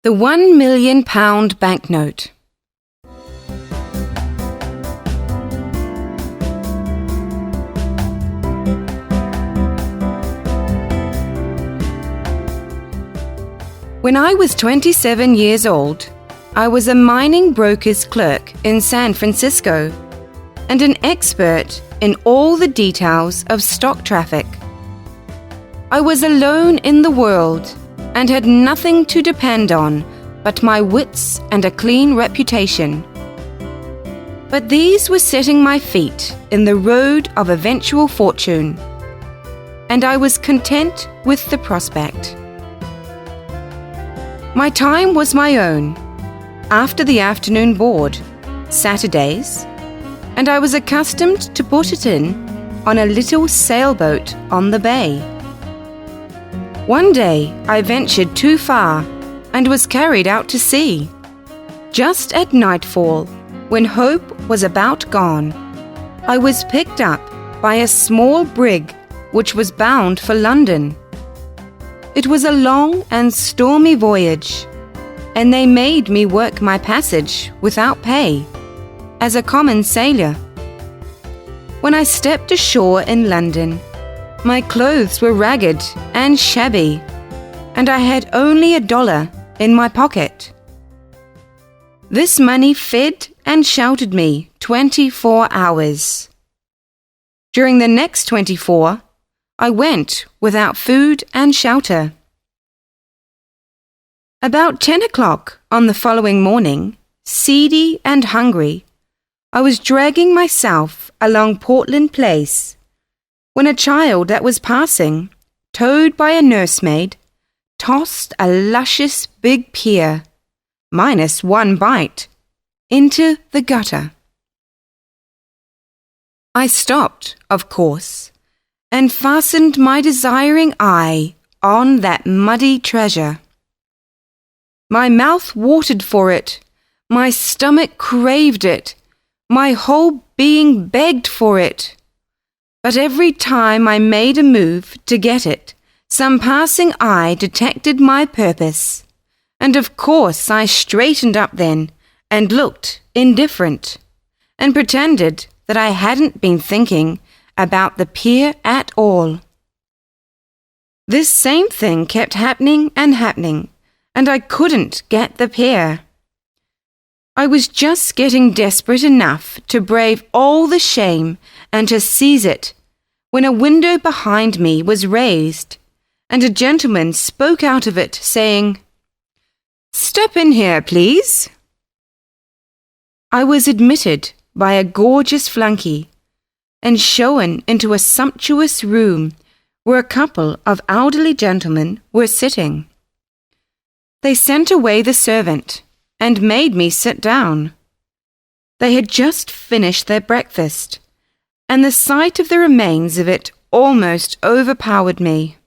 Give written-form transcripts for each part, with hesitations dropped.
The £1 million banknote. When I was 27 years old, I was a mining broker's clerk in San Francisco and an expert in all the details of stock traffic. I was alone in the world and had nothing to depend on but my wits and a clean reputation. But these were setting my feet in the road of eventual fortune, and I was content with the prospect. My time was my own, after the afternoon board, Saturdays, and I was accustomed to put it in on a little sailboat on the bay. One day I ventured too far and was carried out to sea. Just at nightfall, when hope was about gone, I was picked up by a small brig which was bound for London. It was a long and stormy voyage, and they made me work my passage without pay, as a common sailor. When I stepped ashore in London, my clothes were ragged and shabby, and I had only $1 in my pocket. This money fed and sheltered me 24 hours. During the next 24, I went without food and shelter. About 10 o'clock on the following morning, seedy and hungry, I was dragging myself along Portland Place when a child that was passing, towed by a nursemaid, tossed a luscious big pear, minus one bite, into the gutter. I stopped, of course, and fastened my desiring eye on that muddy treasure. My mouth watered for it, my stomach craved it, my whole being begged for it. But every time I made a move to get it, some passing eye detected my purpose, and of course I straightened up then and looked indifferent, and pretended that I hadn't been thinking about the pear at all. This same thing kept happening, and I couldn't get the pear. I was just getting desperate enough to brave all the shame and to seize it, when a window behind me was raised, and a gentleman spoke out of it, saying, "Step in here, please." I was admitted by a gorgeous flunky, and shown into a sumptuous room where a couple of elderly gentlemen were sitting. They sent away the servant and made me sit down. They had just finished their breakfast, and the sight of the remains of it almost overpowered me.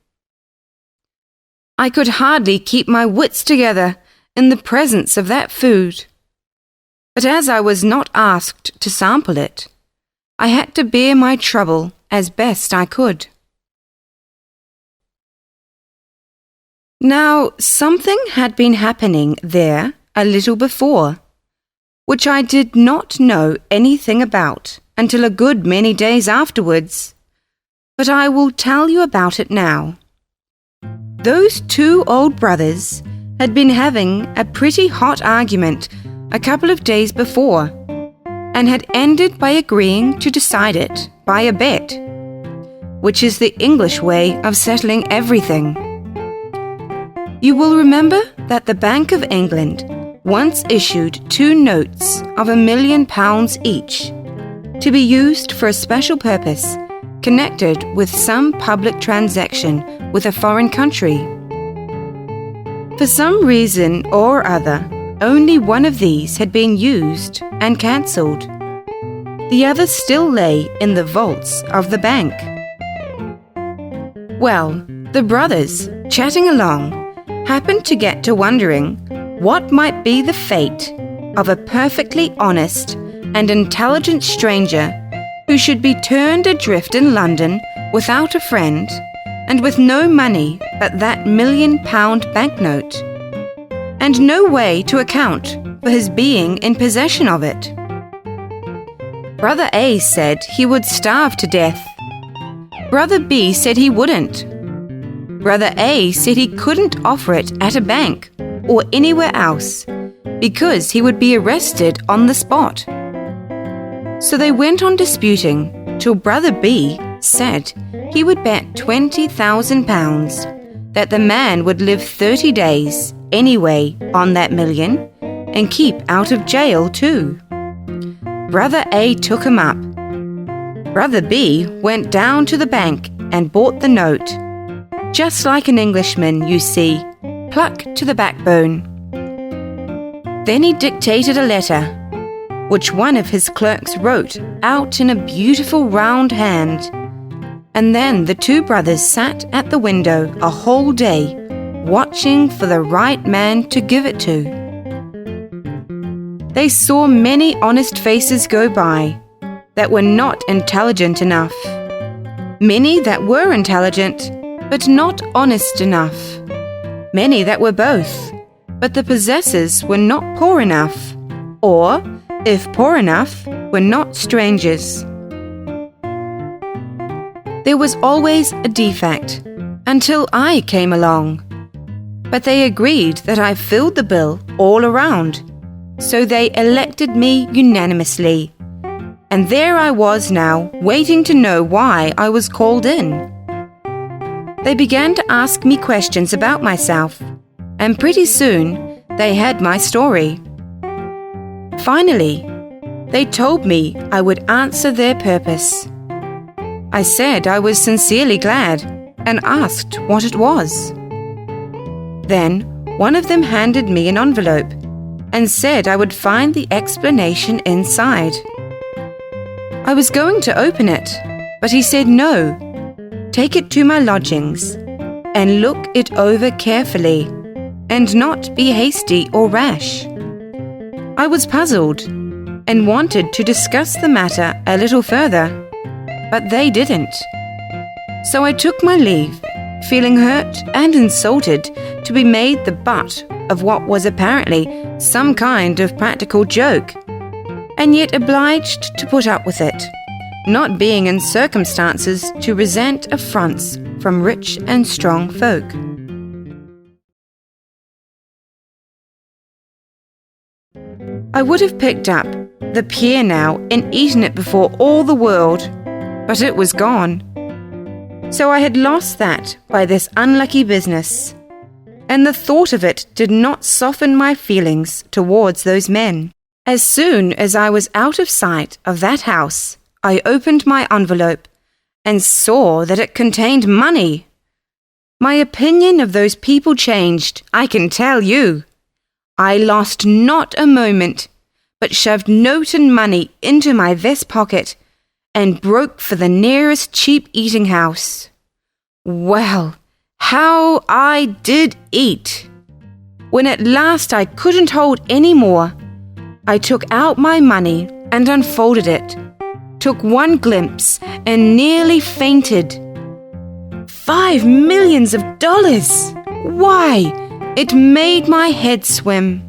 I could hardly keep my wits together in the presence of that food. But as I was not asked to sample it, I had to bear my trouble as best I could. Now, something had been happening there a little before, which I did not know anything about until a good many days afterwards, but I will tell you about it now. Those two old brothers had been having a pretty hot argument a couple of days before, and had ended by agreeing to decide it by a bet, which is the English way of settling everything. You will remember that the Bank of England once issued 2 notes of £1 million each, to be used for a special purpose connected with some public transaction with a foreign country. For some reason or other, only one of these had been used and cancelled. The other still lay in the vaults of the bank. Well, the brothers, chatting along, happened to get to wondering what might be the fate of a perfectly honest and intelligent stranger who should be turned adrift in London without a friend and with no money but that £1 million banknote, and no way to account for his being in possession of it. Brother A said he would starve to death. Brother B said he wouldn't. Brother A said he couldn't offer it at a bank or anywhere else because he would be arrested on the spot. So they went on disputing till Brother B said he would bet £20,000 that the man would live 30 days anyway on that million and keep out of jail too. Brother A took him up. Brother B went down to the bank and bought the note. Just like an Englishman, you see, pluck to the backbone. Then he dictated a letter, which one of his clerks wrote out in a beautiful round hand. And then the two brothers sat at the window a whole day, watching for the right man to give it to. They saw many honest faces go by that were not intelligent enough, many that were intelligent but not honest enough, many that were both, but the possessors were not poor enough, or, if poor enough, were not strangers. There was always a defect until I came along, but they agreed that I filled the bill all around, so they elected me unanimously, and there I was now waiting to know why I was called in. They began to ask me questions about myself, and pretty soon they had my story. Finally, they told me I would answer their purpose. I said I was sincerely glad and asked what it was. Then one of them handed me an envelope and said I would find the explanation inside. I was going to open it, but he said no. Take it to my lodgings and look it over carefully and not be hasty or rash. I was puzzled and wanted to discuss the matter a little further, but they didn't. So I took my leave, feeling hurt and insulted to be made the butt of what was apparently some kind of practical joke, and yet obliged to put up with it, not being in circumstances to resent affronts from rich and strong folk. I would have picked up the pear now and eaten it before all the world, but it was gone. So I had lost that by this unlucky business, and the thought of it did not soften my feelings towards those men. As soon as I was out of sight of that house, I opened my envelope and saw that it contained money. My opinion of those people changed, I can tell you. I lost not a moment, but shoved note and money into my vest pocket and broke for the nearest cheap eating house. Well, how I did eat! When at last I couldn't hold any more, I took out my money and unfolded it, took one glimpse and nearly fainted. $5 million! Why, it made my head swim.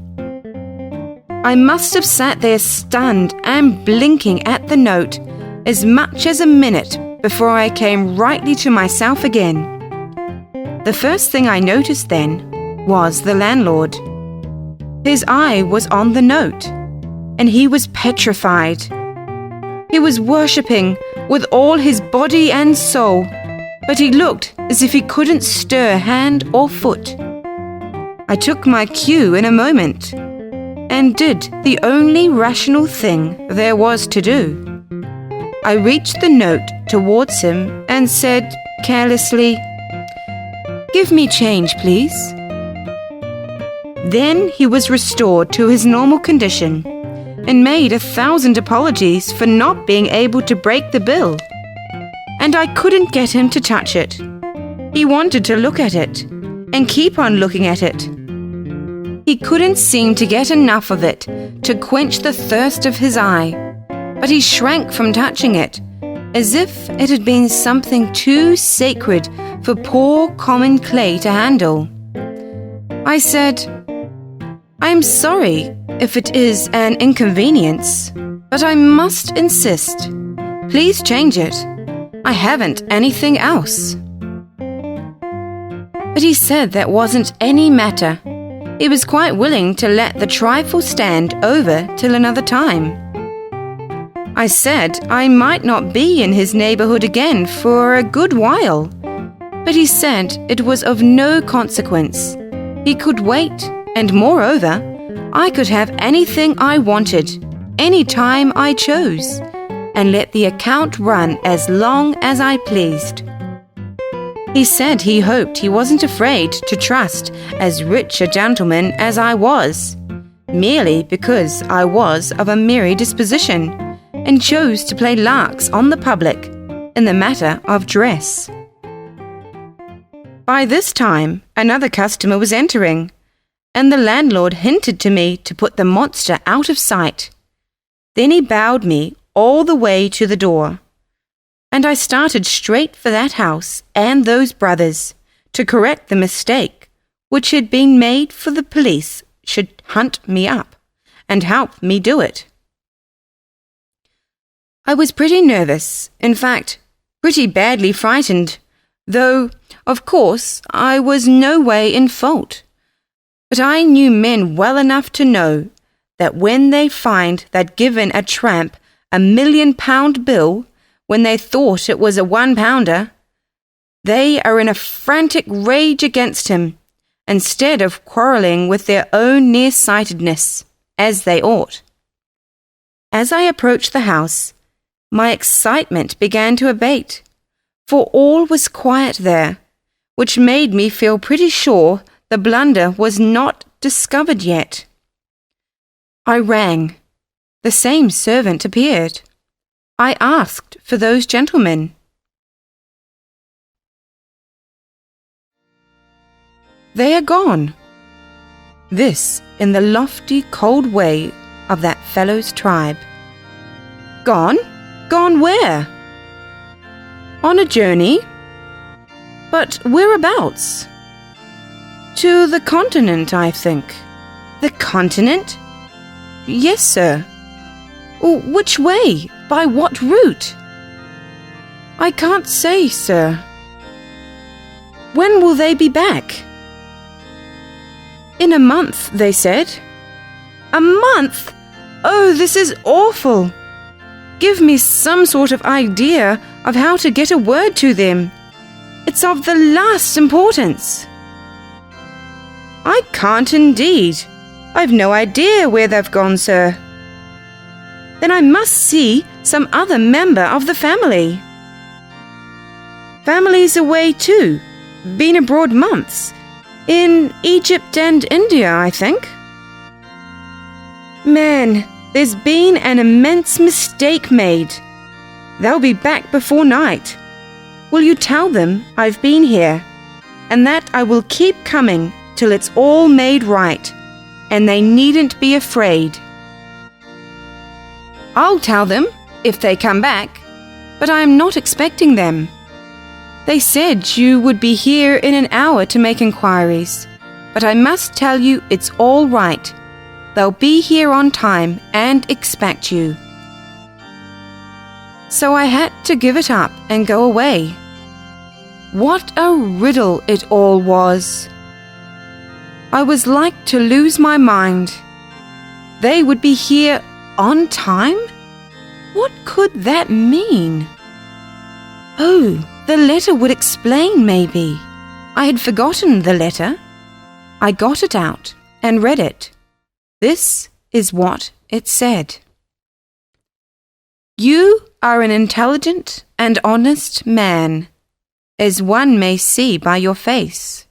I must have sat there stunned and blinking at the note as much as a minute before I came rightly to myself again. The first thing I noticed then was the landlord. His eye was on the note, and he was petrified. He was worshipping with all his body and soul, but he looked as if he couldn't stir hand or foot. I took my cue in a moment, and did the only rational thing there was to do. I reached the note towards him and said carelessly, "Give me change, please." Then he was restored to his normal condition and made 1,000 apologies for not being able to break the bill. And I couldn't get him to touch it. He wanted to look at it and keep on looking at it. He couldn't seem to get enough of it to quench the thirst of his eye, but he shrank from touching it, as if it had been something too sacred for poor common clay to handle. I said, I am sorry if it is an inconvenience, but I must insist. Please change it. I haven't anything else. But he said that wasn't any matter. He was quite willing to let the trifle stand over till another time. I said I might not be in his neighbourhood again for a good while, but he said it was of no consequence. He could wait, and moreover, I could have anything I wanted, any time I chose, and let the account run as long as I pleased. He said he hoped he wasn't afraid to trust as rich a gentleman as I was, merely because I was of a merry disposition, and chose to play larks on the public in the matter of dress. By this time, another customer was entering, and the landlord hinted to me to put the monster out of sight. Then he bowed me all the way to the door, and I started straight for that house and those brothers to correct the mistake which had been made, for the police should hunt me up and help me do it. I was pretty nervous, in fact, pretty badly frightened, though, of course, I was no way in fault. But I knew men well enough to know that when they find they'd given a tramp £1,000,000 bill when they thought it was a £1, they are in a frantic rage against him, instead of quarrelling with their own nearsightedness, as they ought. As I approached the house, my excitement began to abate, for all was quiet there, which made me feel pretty sure the blunder was not discovered yet. I rang. The same servant appeared. I asked for those gentlemen. They are gone. This in the lofty, cold way of that fellow's tribe. Gone? Gone where? On a journey. But whereabouts? To the continent, I think. The continent? Yes, sir. Which way? By what route? I can't say, sir. When will they be back? In a month, they said. A month? Oh, this is awful. Give me some sort of idea of how to get a word to them. It's of the last importance. I can't indeed. I've no idea where they've gone, sir. Then I must see some other member of the family. Family's away too. Been abroad months. In Egypt and India, I think. Man, there's been an immense mistake made. They'll be back before night. Will you tell them I've been here, and that I will keep coming till it's all made right, and they needn't be afraid. I'll tell them if they come back, but I am not expecting them. They said you would be here in an hour to make inquiries, but I must tell you it's all right. They'll be here on time and expect you. So I had to give it up and go away. What a riddle it all was. I was like to lose my mind. They would be here on time? What could that mean? Oh, the letter would explain, maybe. I had forgotten the letter. I got it out and read it. This is what it said. You are an intelligent and honest man, as one may see by your face.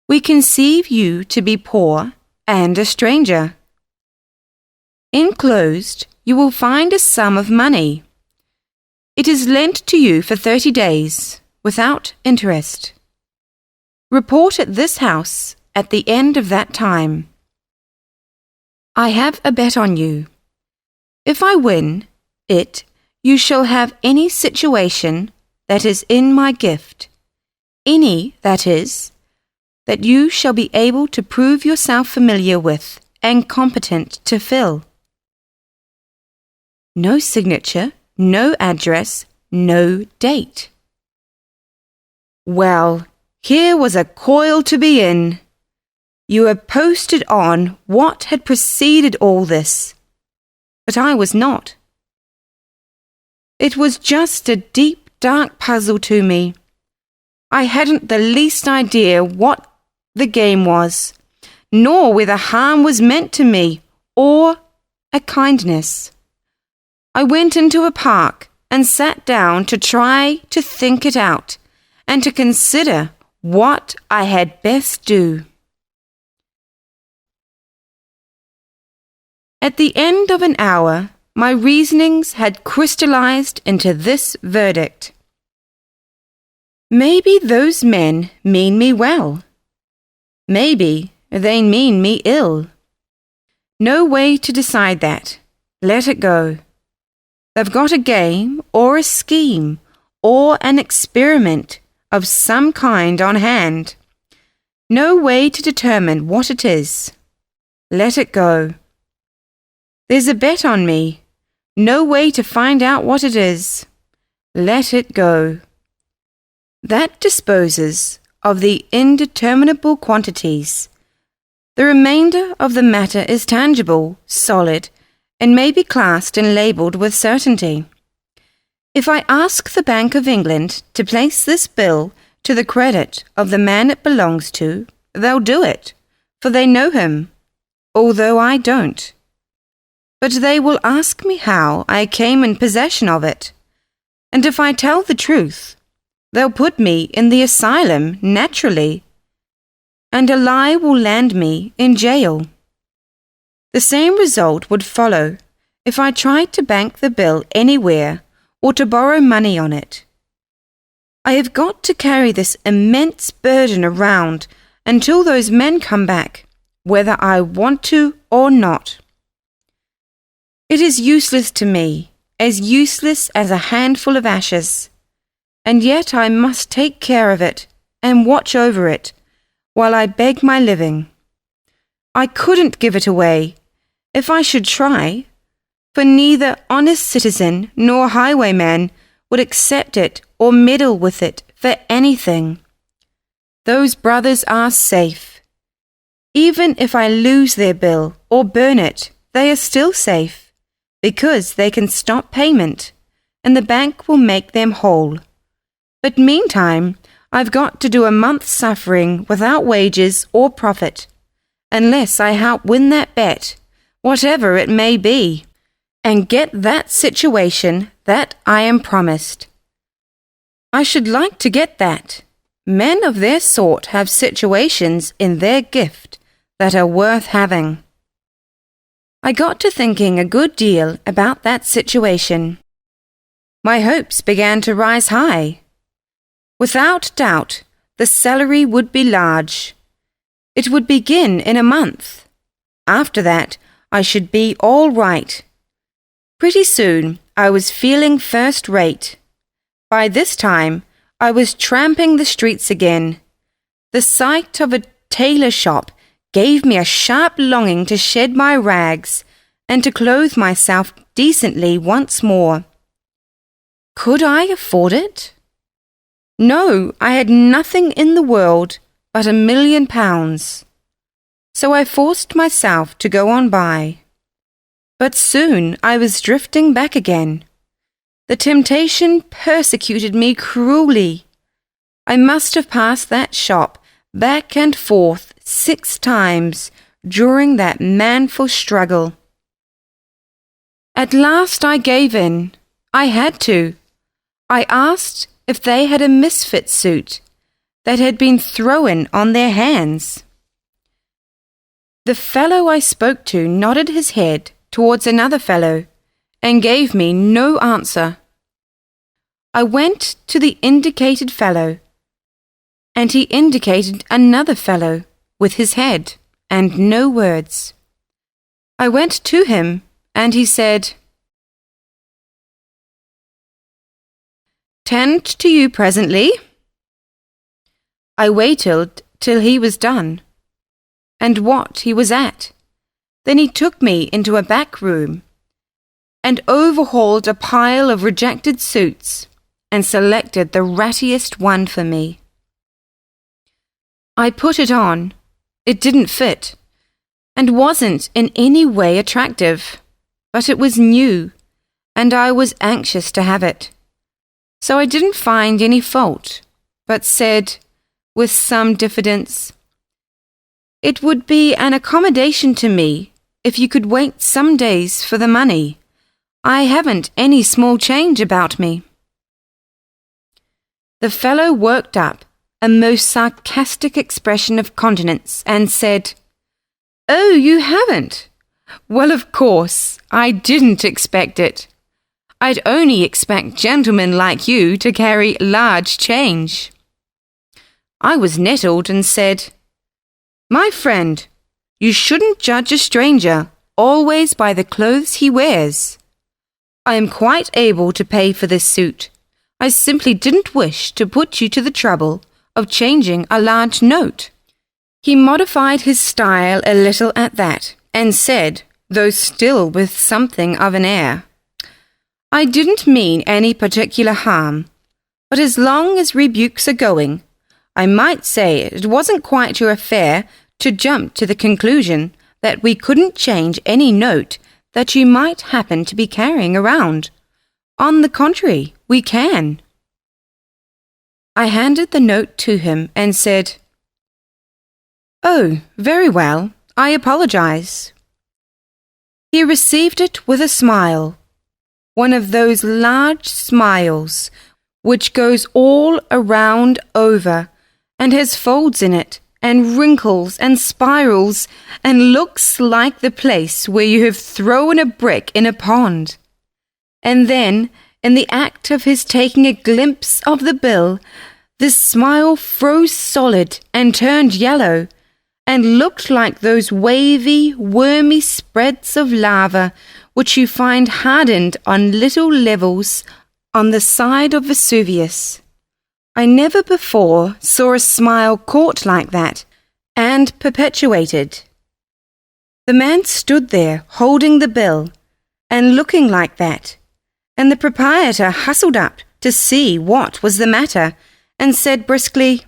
We conceive you to be poor and a stranger. Enclosed, you will find a sum of money. It is lent to you for 30 days, without interest. Report at this house at the end of that time. I have a bet on you. If I win it, you shall have any situation that is in my gift. Any, that is, that you shall be able to prove yourself familiar with and competent to fill. No signature, no address, no date. Well, here was a coil to be in. You had posted on what had preceded all this, but I was not. It was just a deep, dark puzzle to me. I hadn't the least idea what the game was, nor whether harm was meant to me or a kindness. I went into a park and sat down to try to think it out and to consider what I had best do. At the end of an hour, my reasonings had crystallized into this verdict. Maybe those men mean me well. Maybe they mean me ill. No way to decide that. Let it go. They've got a game or a scheme or an experiment of some kind on hand. No way to determine what it is. Let it go. There's a bet on me. No way to find out what it is. Let it go. That disposes of the indeterminable quantities. The remainder of the matter is tangible, solid, and may be classed and labelled with certainty. If I ask the Bank of England to place this bill to the credit of the man it belongs to, they'll do it, for they know him, although I don't. But they will ask me how I came in possession of it, and if I tell the truth, they'll put me in the asylum naturally, and a lie will land me in jail. The same result would follow if I tried to bank the bill anywhere or to borrow money on it. I have got to carry this immense burden around until those men come back, whether I want to or not. It is useless to me, as useless as a handful of ashes, and yet I must take care of it and watch over it while I beg my living. I couldn't give it away, if I should try, for neither honest citizen nor highwayman would accept it or meddle with it for anything. Those brothers are safe. Even if I lose their bill or burn it, they are still safe, because they can stop payment, and the bank will make them whole. But meantime, I've got to do a month's suffering without wages or profit, unless I help win that bet, whatever it may be, and get that situation that I am promised. I should like to get that. Men of their sort have situations in their gift that are worth having. I got to thinking a good deal about that situation. My hopes began to rise high. Without doubt, the salary would be large. It would begin in a month. After that, I should be all right. Pretty soon, I was feeling first rate. By this time, I was tramping the streets again. The sight of a tailor shop gave me a sharp longing to shed my rags and to clothe myself decently once more. Could I afford it? No, I had nothing in the world but £1,000,000. So I forced myself to go on by. But soon I was drifting back again. The temptation persecuted me cruelly. I must have passed that shop back and forth 6 times during that manful struggle. At last I gave in. I had to. I asked if they had a misfit suit that had been thrown on their hands. The fellow I spoke to nodded his head towards another fellow and gave me no answer. I went to the indicated fellow, and he indicated another fellow with his head and no words. I went to him, and he said, "Tend to you presently." I waited till he was done, and what he was at. Then he took me into a back room and overhauled a pile of rejected suits and selected the rattiest one for me. I put it on. It didn't fit and wasn't in any way attractive, but it was new and I was anxious to have it. So I didn't find any fault, but said, with some diffidence, "It would be an accommodation to me if you could wait some days for the money. I haven't any small change about me." The fellow worked up a most sarcastic expression of countenance and said, "Oh, you haven't? Well, of course, I didn't expect it. I'd only expect gentlemen like you to carry large change." I was nettled and said, "My friend, you shouldn't judge a stranger always by the clothes he wears. I am quite able to pay for this suit. I simply didn't wish to put you to the trouble of changing a large note." He modified his style a little at that, and said, though still with something of an air, "I didn't mean any particular harm, but as long as rebukes are going, I might say it wasn't quite your affair to jump to the conclusion that we couldn't change any note that you might happen to be carrying around. On the contrary, we can." I handed the note to him and said, "Oh, very well, I apologize." He received it with a smile, one of those large smiles which goes all around over and has folds in it and wrinkles and spirals and looks like the place where you have thrown a brick in a pond. And then, in the act of his taking a glimpse of the bill, this smile froze solid and turned yellow, and looked like those wavy, wormy spreads of lava which you find hardened on little levels on the side of Vesuvius. I never before saw a smile caught like that and perpetuated. The man stood there holding the bill and looking like that, and the proprietor hustled up to see what was the matter and said briskly,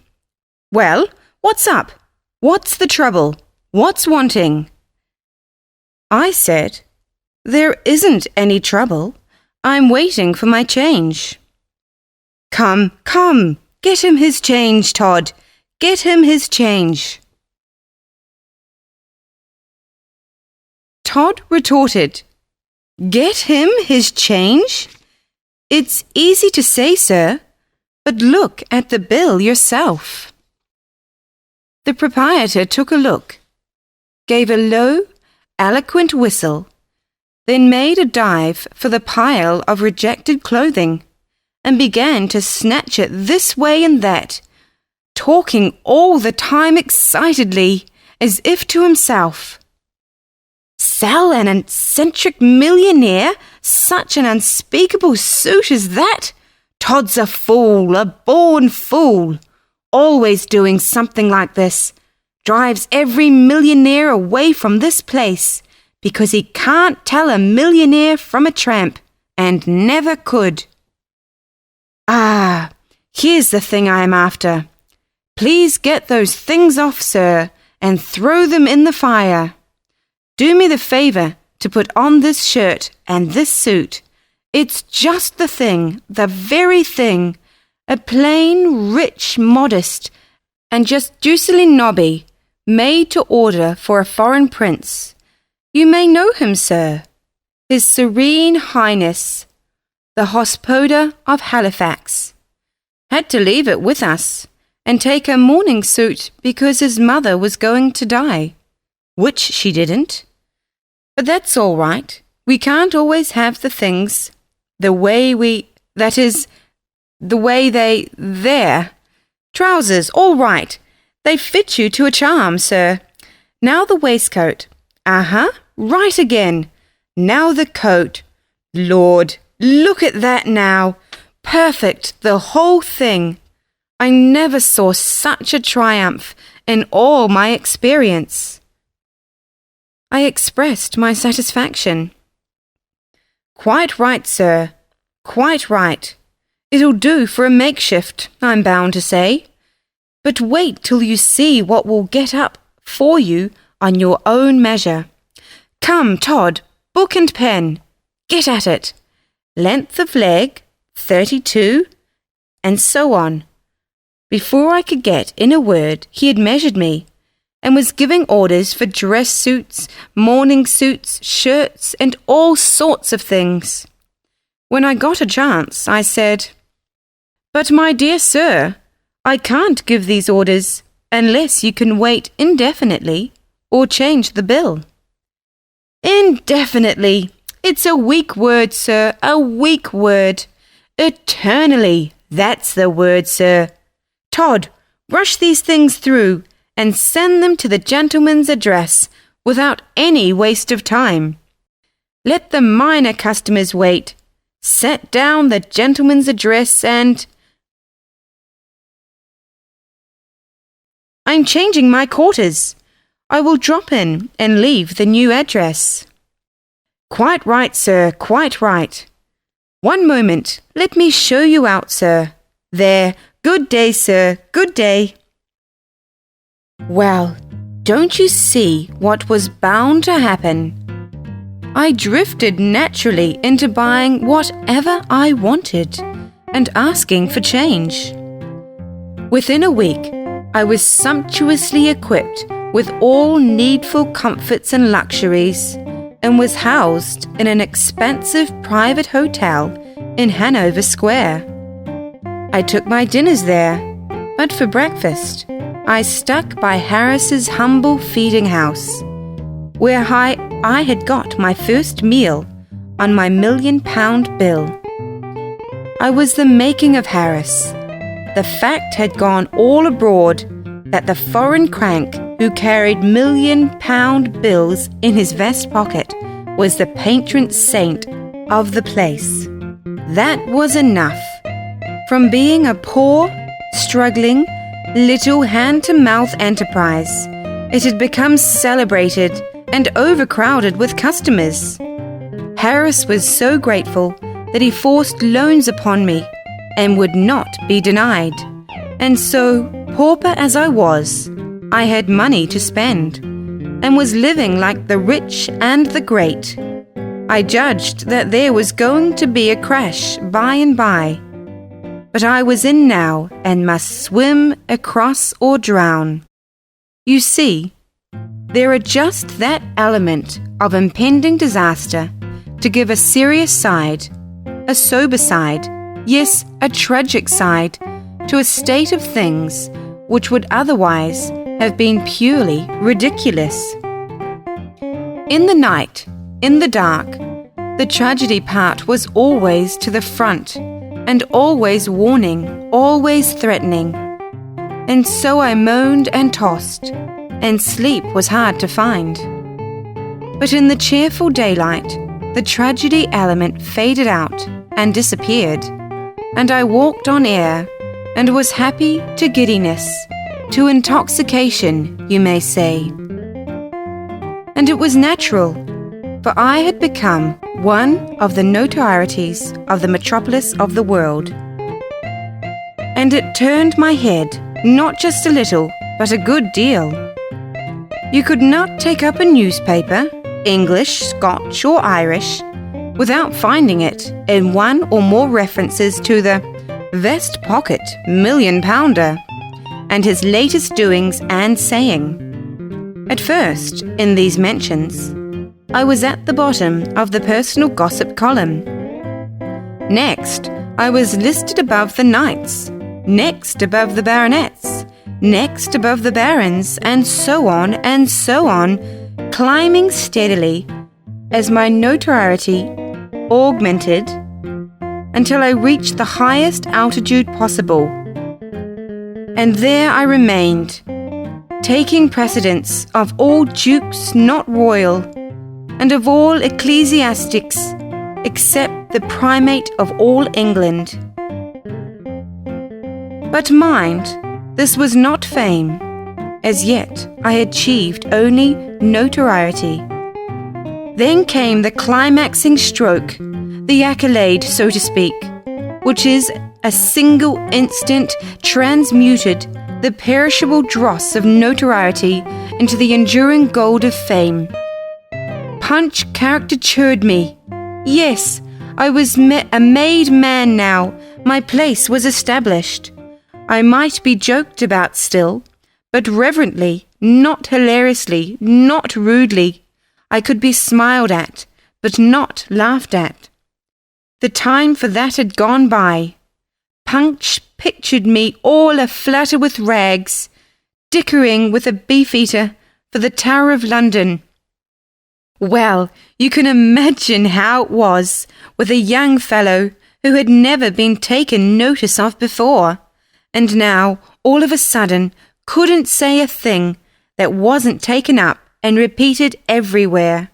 "Well, what's up? What's the trouble? What's wanting?" I said, "There isn't any trouble. I'm waiting for my change." "Come, come, get him his change, Todd. Get him his change." Todd retorted, "Get him his change? It's easy to say, sir, but look at the bill yourself." The proprietor took a look, gave a low, eloquent whistle, then made a dive for the pile of rejected clothing and began to snatch it this way and that, talking all the time excitedly, as if to himself. "Sell an eccentric millionaire such an unspeakable suit as that? Todd's a fool, a born fool. Always doing something like this. Drives every millionaire away from this place because he can't tell a millionaire from a tramp, and never could. Ah, here's the thing I am after. Please get those things off, sir, and throw them in the fire. Do me the favor to put on this shirt and this suit. It's just the thing, the very thing. A plain, rich, modest, and just deucedly nobby, made to order for a foreign prince. You may know him, sir. His Serene Highness, the Hospodar of Halifax. Had to leave it with us and take a mourning suit because his mother was going to die, which she didn't. But that's all right. We can't always have the things the way they're. Trousers, all right. They fit you to a charm, sir. Now the waistcoat. Right again. Now the coat. Lord, look at that now. Perfect, the whole thing. I never saw such a triumph in all my experience. I expressed my satisfaction. Quite right, sir. Quite right. It'll do for a makeshift, I'm bound to say. But wait till you see what we'll get up for you on your own measure. Come, Todd, book and pen. Get at it. Length of leg, 32, and so on. Before I could get in a word, he had measured me and was giving orders for dress suits, morning suits, shirts, and all sorts of things. When I got a chance, I said, "But my dear sir, I can't give these orders unless you can wait indefinitely or change the bill." "Indefinitely! It's a weak word, sir, a weak word. Eternally, that's the word, sir. Todd, rush these things through and send them to the gentleman's address without any waste of time. Let the minor customers wait. Set down the gentleman's address and—" "I'm changing my quarters. I will drop in and leave the new address." "Quite right, sir, quite right. One moment, let me show you out, sir. There, good day, sir, good day." Well, don't you see what was bound to happen? I drifted naturally into buying whatever I wanted and asking for change. Within a week, I was sumptuously equipped with all needful comforts and luxuries and was housed in an expensive private hotel in Hanover Square. I took my dinners there, but for breakfast, I stuck by Harris's humble feeding house, where I had got my first meal on my £1,000,000 bill. I was the making of Harris. The fact had gone all abroad that the foreign crank who carried £1,000,000 bills in his vest pocket was the patron saint of the place. That was enough. From being a poor, struggling, little hand-to-mouth enterprise, it had become celebrated and overcrowded with customers. Harris was so grateful that he forced loans upon me and would not be denied. And so, pauper as I was, I had money to spend and was living like the rich and the great. I judged that there was going to be a crash by and by, but I was in now and must swim across or drown. You see, there are just that element of impending disaster to give a serious side, a sober side, yes, a tragic side, to a state of things which would otherwise have been purely ridiculous. In the night, in the dark, the tragedy part was always to the front, and always warning, always threatening. And so I moaned and tossed, and sleep was hard to find. But in the cheerful daylight, the tragedy element faded out and disappeared, and I walked on air, and was happy to giddiness, to intoxication, you may say. And it was natural, for I had become one of the notorieties of the metropolis of the world. And it turned my head, not just a little, but a good deal. You could not take up a newspaper, English, Scotch, or Irish, without finding it in one or more references to the vest pocket £1,000,000 and his latest doings and saying. At first, in these mentions, I was at the bottom of the personal gossip column. Next, I was listed above the knights, next above the baronets, next above the barons, and so on, climbing steadily as my notoriety augmented until I reached the highest altitude possible. And there I remained, taking precedence of all dukes not royal, and of all ecclesiastics except the primate of all England. But mind, this was not fame. As yet, I achieved only notoriety. Then came the climaxing stroke, the accolade, so to speak, which is a single instant transmuted the perishable dross of notoriety into the enduring gold of fame. Punch caricatured me. Yes, I was a made man now. My place was established. I might be joked about still, but reverently, not hilariously, not rudely. I could be smiled at, but not laughed at. The time for that had gone by. Punch pictured me all aflutter with rags, dickering with a beefeater for the Tower of London. Well, you can imagine how it was with a young fellow who had never been taken notice of before, and now, all of a sudden, couldn't say a thing that wasn't taken up and repeated everywhere.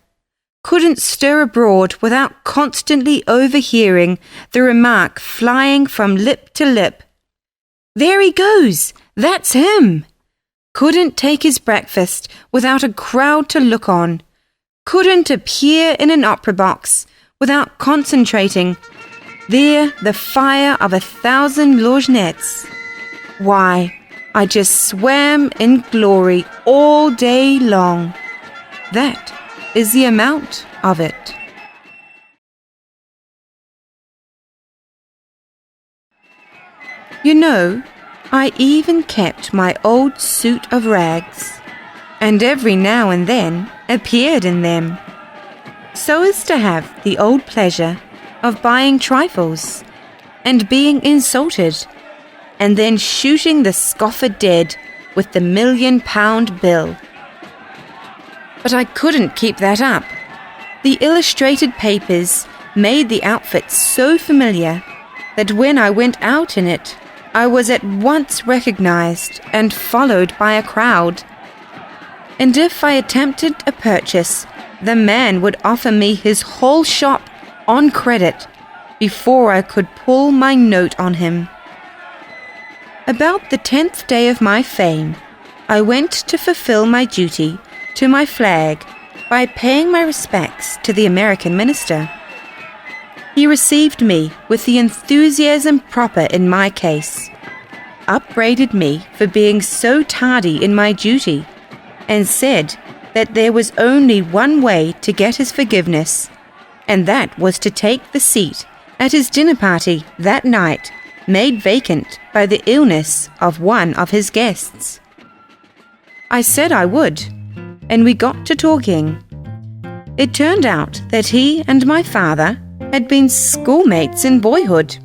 Couldn't stir abroad without constantly overhearing the remark flying from lip to lip. There he goes! That's him! Couldn't take his breakfast without a crowd to look on. Couldn't appear in an opera box without concentrating. There, the fire of 1,000 lorgnettes. Why, I just swam in glory all day long. That is the amount of it. You know, I even kept my old suit of rags, and every now and then appeared in them, so as to have the old pleasure of buying trifles and being insulted, and then shooting the scoffer dead with the £1,000,000 bill. But I couldn't keep that up. The illustrated papers made the outfit so familiar that when I went out in it, I was at once recognized and followed by a crowd. And if I attempted a purchase, the man would offer me his whole shop on credit before I could pull my note on him. About the 10th day of my fame, I went to fulfill my duty to my flag by paying my respects to the American minister. He received me with the enthusiasm proper in my case, upbraided me for being so tardy in my duty, and said that there was only one way to get his forgiveness, and that was to take the seat at his dinner party that night, made vacant by the illness of one of his guests. I said I would, and we got to talking. It turned out that he and my father had been schoolmates in boyhood,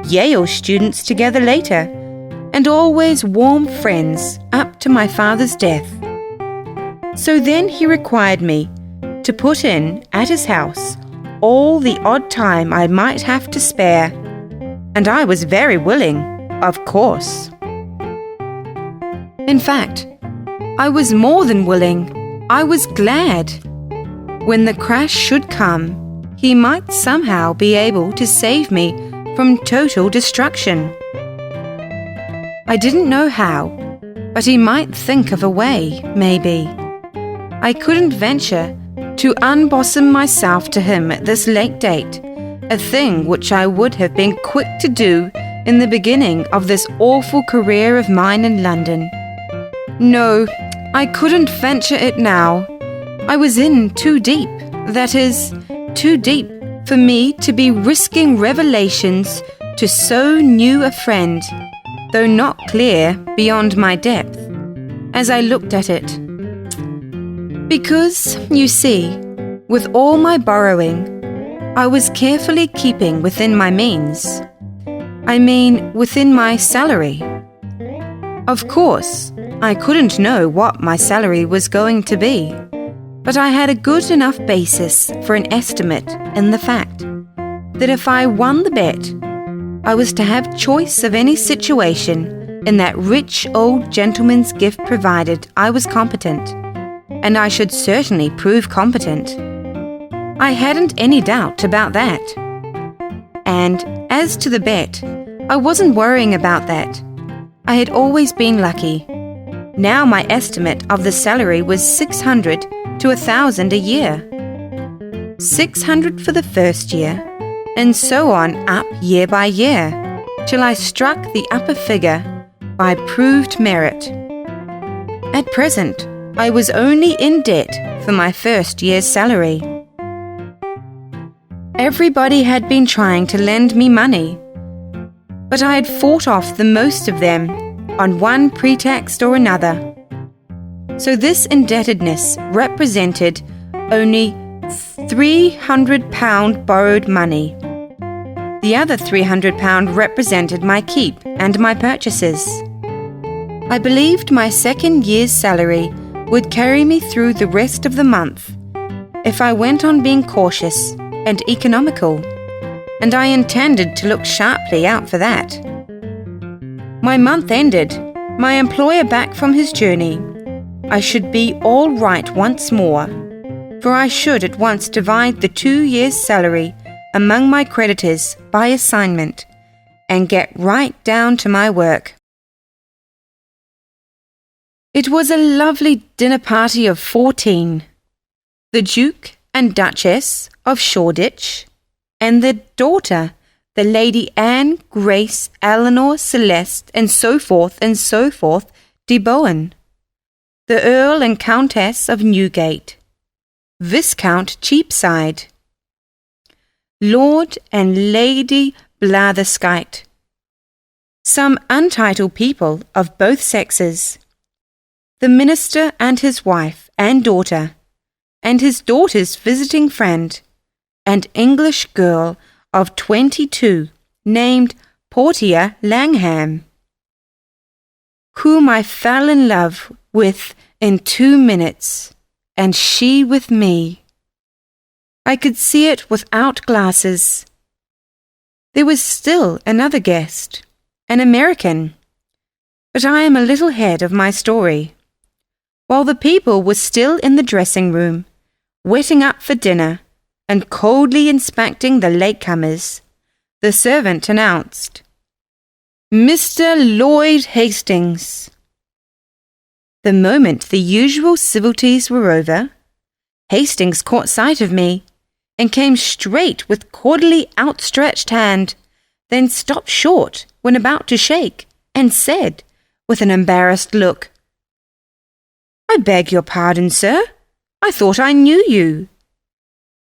Yale students together later, and always warm friends up to my father's death. So then he required me to put in at his house all the odd time I might have to spare, and I was very willing, of course. In fact, I was more than willing. I was glad. When the crash should come, he might somehow be able to save me from total destruction. I didn't know how, but he might think of a way, maybe. I couldn't venture to unbosom myself to him at this late date, a thing which I would have been quick to do in the beginning of this awful career of mine in London. No, I couldn't venture it now. I was in too deep, that is, too deep for me to be risking revelations to so new a friend, though not clear beyond my depth, as I looked at it. Because, you see, with all my borrowing, I was carefully keeping within my means. I mean, within my salary. Of course, I couldn't know what my salary was going to be, but I had a good enough basis for an estimate in the fact that if I won the bet, I was to have choice of any situation in that rich old gentleman's gift provided I was competent, and I should certainly prove competent. I hadn't any doubt about that. And as to the bet, I wasn't worrying about that. I had always been lucky. Now my estimate of the salary was 600 to 1,000 a year. 600 for the first year, and so on up year by year, till I struck the upper figure by proved merit. At present, I was only in debt for my first year's salary. Everybody had been trying to lend me money, but I had fought off the most of them on one pretext or another. So this indebtedness represented only £300 borrowed money. The other £300 represented my keep and my purchases. I believed my second year's salary would carry me through the rest of the month if I went on being cautious and economical, and I intended to look sharply out for that. My month ended, my employer back from his journey. I should be all right once more, for I should at once divide the 2 years' salary among my creditors by assignment and get right down to my work. It was a lovely dinner party of 14. The Duke and Duchess of Shoreditch, and their daughter, the Lady Anne, Grace, Eleanor, Celeste, and so forth de Bowen, the Earl and Countess of Newgate, Viscount Cheapside, Lord and Lady Blatherskite, some untitled people of both sexes, the minister and his wife and daughter, and his daughter's visiting friend, an English girl of 22 named Portia Langham, whom I fell in love with in 2 minutes, and she with me. I could see it without glasses. There was still another guest, an American, but I am a little ahead of my story. While the people were still in the dressing room, wetting up for dinner, and coldly inspecting the latecomers, the servant announced, "Mr. Lloyd Hastings." The moment the usual civilities were over, Hastings caught sight of me and came straight with cordially outstretched hand, then stopped short when about to shake, and said, with an embarrassed look, "I beg your pardon, sir. I thought I knew you."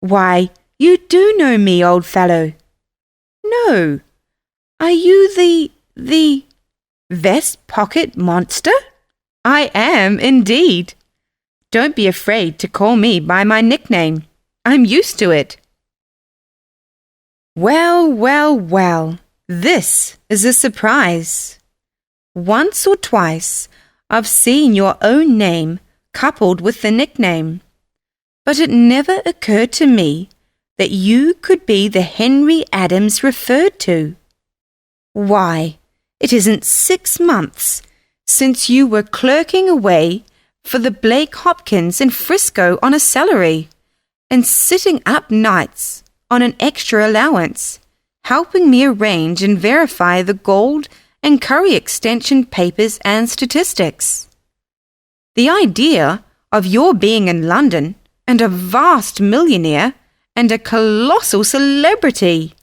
"Why, you do know me, old fellow." "No. Are you the vest pocket monster?" "I am, indeed. Don't be afraid to call me by my nickname. I'm used to it." Well, this is a surprise. Once or twice I've seen your own name coupled with the nickname, but it never occurred to me that you could be the Henry Adams referred to. Why, it isn't 6 months since you were clerking away for the Blake Hopkins in Frisco on a salary, and sitting up nights on an extra allowance, helping me arrange and verify the gold and curry extension papers and statistics. The idea of your being in London and a vast millionaire and a colossal celebrity!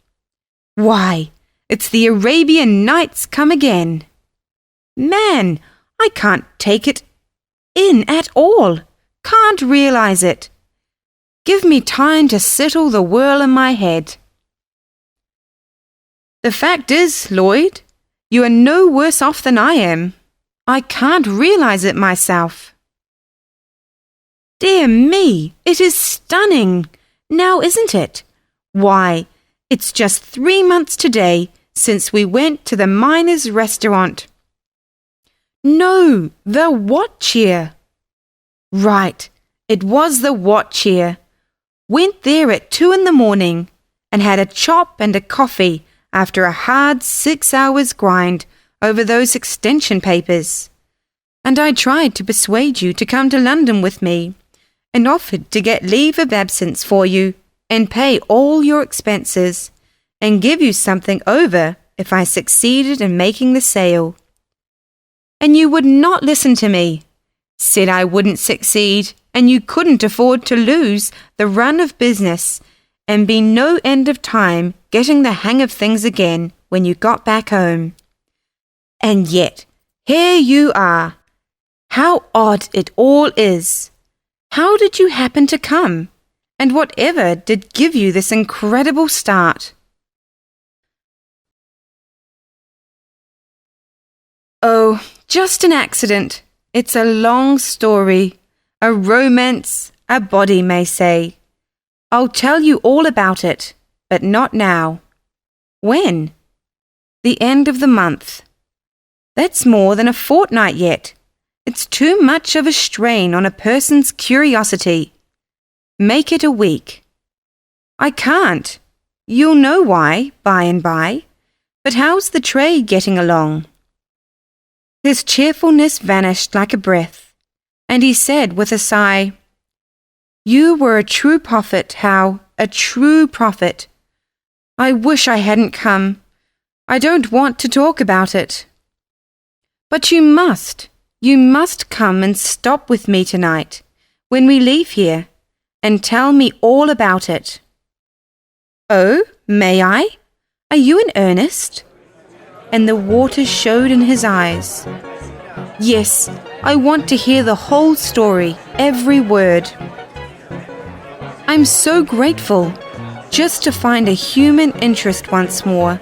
Why, it's the Arabian Nights come again. Man, I can't take it in at all. Can't realize it. Give me time to settle the whirl in my head. The fact is, Lloyd, you are no worse off than I am. I can't realize it myself. Dear me, it is stunning. Now, isn't it? Why, it's just 3 months today since we went to the Miners' Restaurant. No, the what cheer? Right, it was the what cheer. Went there at 2 in the morning and had a chop and a coffee after a hard 6 hours grind over those extension papers. And I tried to persuade you to come to London with me, and offered to get leave of absence for you and pay all your expenses, and give you something over if I succeeded in making the sale. and you would not listen to me. Said I wouldn't succeed, and you couldn't afford to lose the run of business and be no end of time getting the hang of things again when you got back home. And yet, here you are. How odd it all is. How did you happen to come? And whatever did give you this incredible start? Oh, just an accident. It's a long story, a romance, a body may say. I'll tell you all about it, but not now. When? The end of the month. That's more than a fortnight yet. It's too much of a strain on a person's curiosity. Make it a week. I can't. You'll know why, by and by. But how's the trade getting along? His cheerfulness vanished like a breath, and he said with a sigh, You were a true prophet, Hal, a true prophet. I wish I hadn't come. I don't want to talk about it. But you must come and stop with me tonight, when we leave here, and tell me all about it. Oh, may I? Are you in earnest? And the water showed in his eyes. Yes, I want to hear the whole story, every word. I'm so grateful just to find a human interest once more,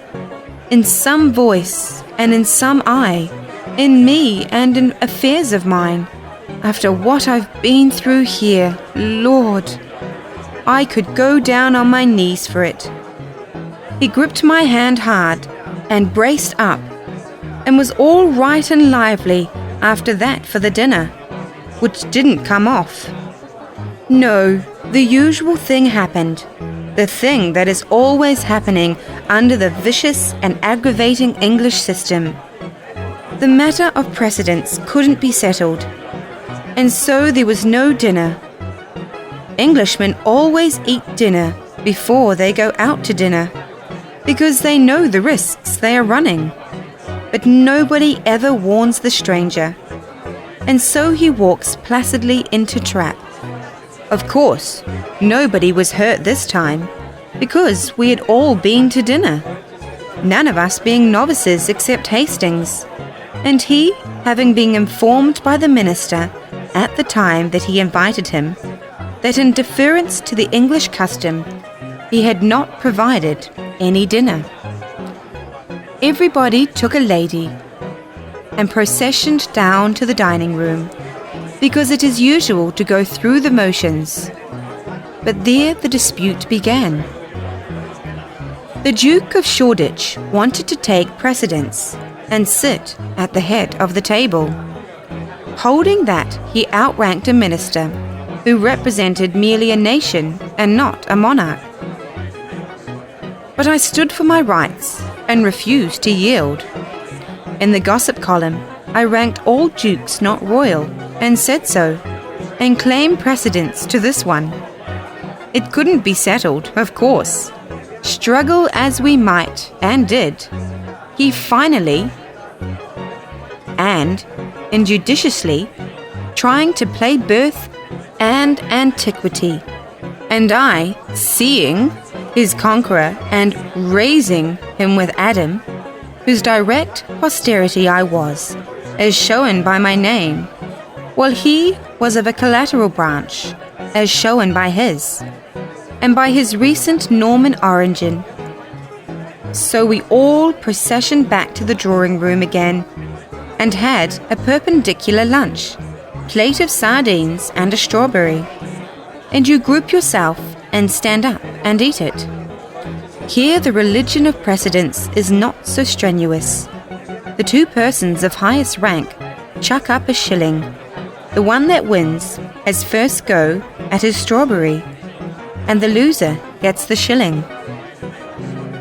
in some voice and in some eye, in me and in affairs of mine. After what I've been through here, Lord, I could go down on my knees for it. He gripped my hand hard and braced up, and was all right and lively after that for the dinner, which didn't come off. No, the usual thing happened, the thing that is always happening under the vicious and aggravating English system. The matter of precedence couldn't be settled, and so there was no dinner. Englishmen always eat dinner before they go out to dinner, because they know the risks they are running. But nobody ever warns the stranger, and so he walks placidly into trap. Of course, nobody was hurt this time, because we had all been to dinner, none of us being novices except Hastings, and he having been informed by the minister at the time that he invited him, that in deference to the English custom, he had not provided any dinner. Everybody took a lady and processioned down to the dining room, because it is usual to go through the motions. But there the dispute began. The Duke of Shoreditch wanted to take precedence and sit at the head of the table, holding that he outranked a minister who represented merely a nation and not a monarch. But I stood for my rights and refused to yield. In the gossip column, I ranked all dukes not royal and said so, and claimed precedence to this one. It couldn't be settled, of course. Struggle as we might, and did, he finally, and injudiciously, trying to play birth and antiquity, and I, seeing his conqueror and raising him with Adam, whose direct posterity I was, as shown by my name, while he was of a collateral branch, as shown by his, and by his recent Norman origin. So we all processioned back to the drawing room again, and had a perpendicular lunch, plate of sardines and a strawberry, and you group yourself and stand up and eat it. Here the religion of precedence is not so strenuous. The two persons of highest rank chuck up a shilling. The one that wins has first go at his strawberry, and the loser gets the shilling.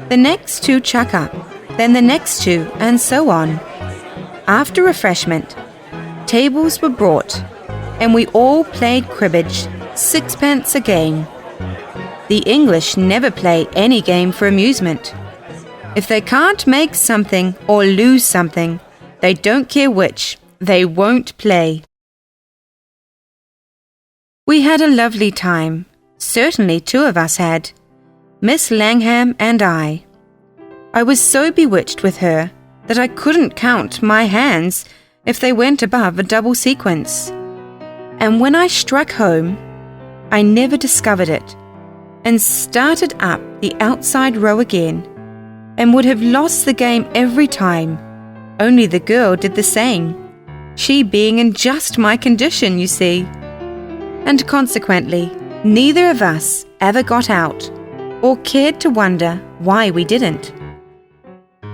The next two chuck up, then the next two, and so on. After refreshment, tables were brought, and we all played cribbage, 6d a game. The English never play any game for amusement. If they can't make something or lose something, they don't care which, they won't play. We had a lovely time. Certainly 2 of us had. Miss Langham and I. I was so bewitched with her that I couldn't count my hands if they went above a double sequence. And when I struck home, I never discovered it, and started up the outside row again, and would have lost the game every time, only the girl did the same, she being in just my condition, you see. And consequently, neither of us ever got out, or cared to wonder why we didn't.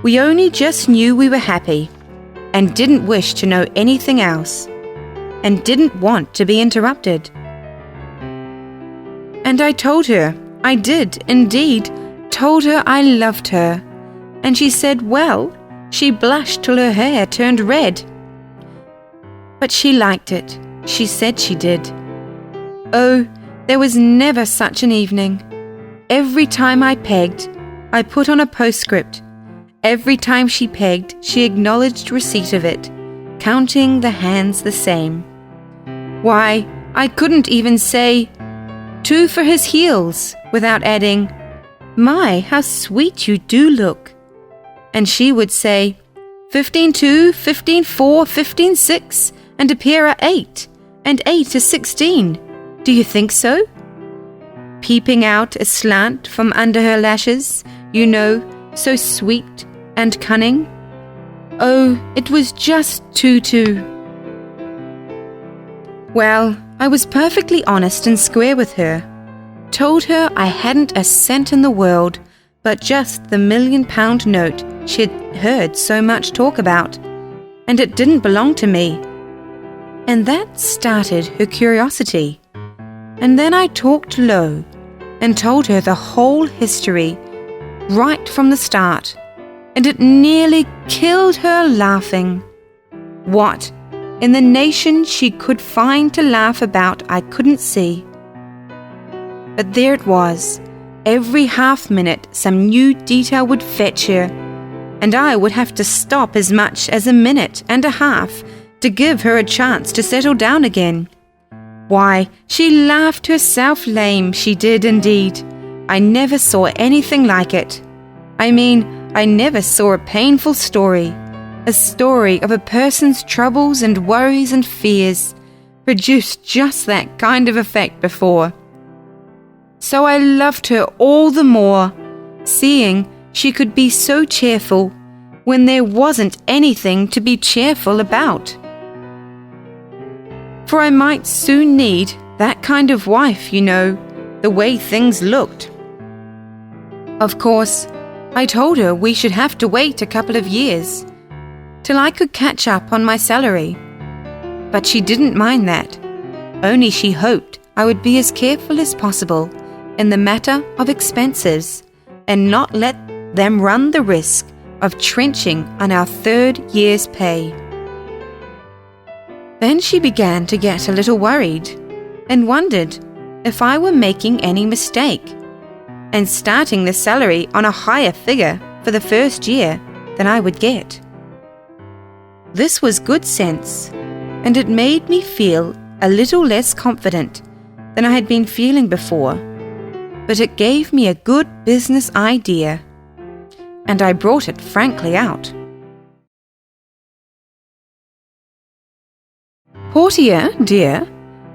We only just knew we were happy, and didn't wish to know anything else, and didn't want to be interrupted. And I told her, I did indeed, told her I loved her, and she said, well, she blushed till her hair turned red. But she liked it, she said she did. Oh, there was never such an evening. Every time I pegged, I put on a postscript. Every time she pegged, she acknowledged receipt of it, counting the hands the same. Why, I couldn't even say, 2 for his heels, without adding, my, how sweet you do look. And she would say, 15-2, 15-4, 15-6, and a pair are 8, and 8 is 16. Do you think so? Peeping out aslant from under her lashes, you know, so sweet and cunning. Oh, it was just 2-2. Well, I was perfectly honest and square with her. Told her I hadn't a cent in the world, but just the £1 million note she'd heard so much talk about, and it didn't belong to me. And that started her curiosity. And then I talked low and told her the whole history, right from the start, and it nearly killed her laughing. What in the nation she could find to laugh about I couldn't see. But there it was. Every half-minute some new detail would fetch her, and I would have to stop as much as a minute and a half to give her a chance to settle down again. Why, she laughed herself lame, she did indeed. I never saw anything like it. I mean, I never saw a painful story, a story of a person's troubles and worries and fears, produce just that kind of effect before. So I loved her all the more, seeing she could be so cheerful when there wasn't anything to be cheerful about. For I might soon need that kind of wife, you know, the way things looked. Of course, I told her we should have to wait a couple of years, till I could catch up on my salary. But she didn't mind that, only she hoped I would be as careful as possible in the matter of expenses, and not let them run the risk of trenching on our 3rd year's pay. Then she began to get a little worried, and wondered if I were making any mistake, and starting the salary on a higher figure for the first year than I would get. This was good sense, and it made me feel a little less confident than I had been feeling before, but it gave me a good business idea, and I brought it frankly out. Portier, dear,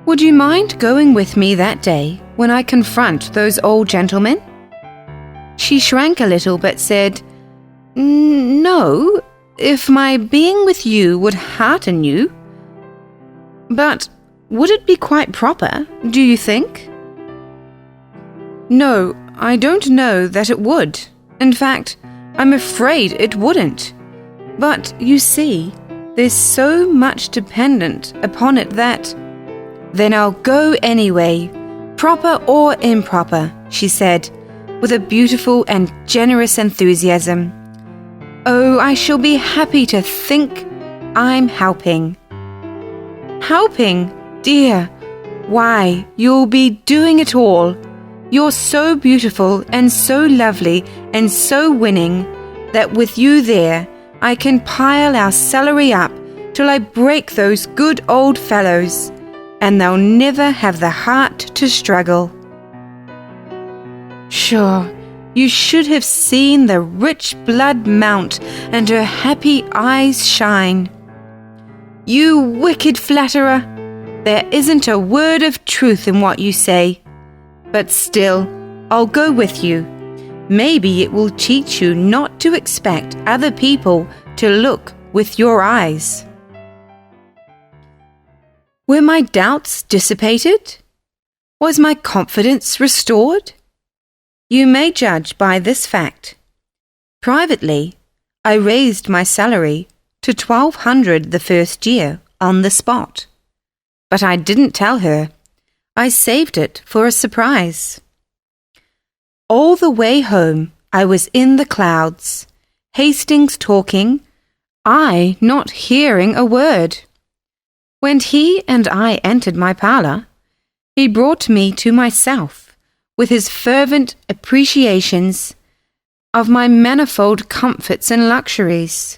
would you mind going with me that day when I confront those old gentlemen? She shrank a little but said, No, if my being with you would hearten you. But would it be quite proper, do you think? No, I don't know that it would. In fact, I'm afraid it wouldn't. But, you see, there's so much dependent upon it that— Then I'll go anyway, proper or improper, she said, with a beautiful and generous enthusiasm. Oh, I shall be happy to think I'm helping. Helping, dear? Why, you'll be doing it all. You're so beautiful and so lovely and so winning that with you there, I can pile our salary up till I break those good old fellows, and they'll never have the heart to struggle. Sure, you should have seen the rich blood mount and her happy eyes shine. You wicked flatterer, there isn't a word of truth in what you say. But still, I'll go with you. Maybe it will teach you not to expect other people to look with your eyes. Were my doubts dissipated? Was my confidence restored? You may judge by this fact. Privately, I raised my salary to $1,200 the first year on the spot. But I didn't tell her. I saved it for a surprise. All the way home, I was in the clouds, Hastings talking, I not hearing a word. When he and I entered my parlour, he brought me to myself with his fervent appreciations of my manifold comforts and luxuries.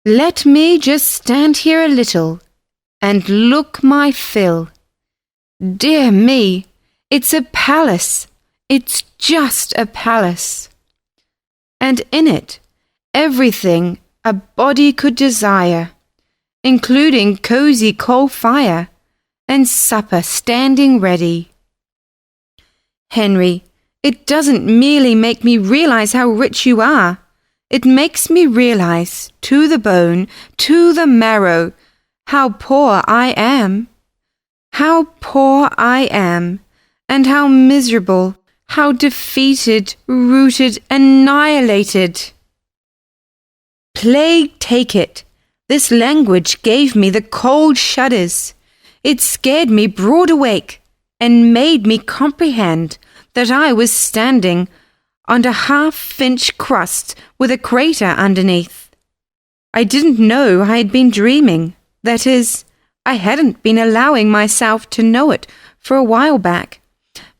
Let me just stand here a little and look my fill. Dear me, it's a palace. It's just a palace. And in it, everything a body could desire, including cozy coal fire and supper standing ready. Henry, it doesn't merely make me realize how rich you are. It makes me realize, to the bone, to the marrow, how poor I am. How poor I am, and how miserable, how defeated, rooted, annihilated. Plague take it, this language gave me the cold shudders. It scared me broad awake, and made me comprehend that I was standing on a half-inch crust with a crater underneath. I didn't know I had been dreaming. That is, I hadn't been allowing myself to know it for a while back.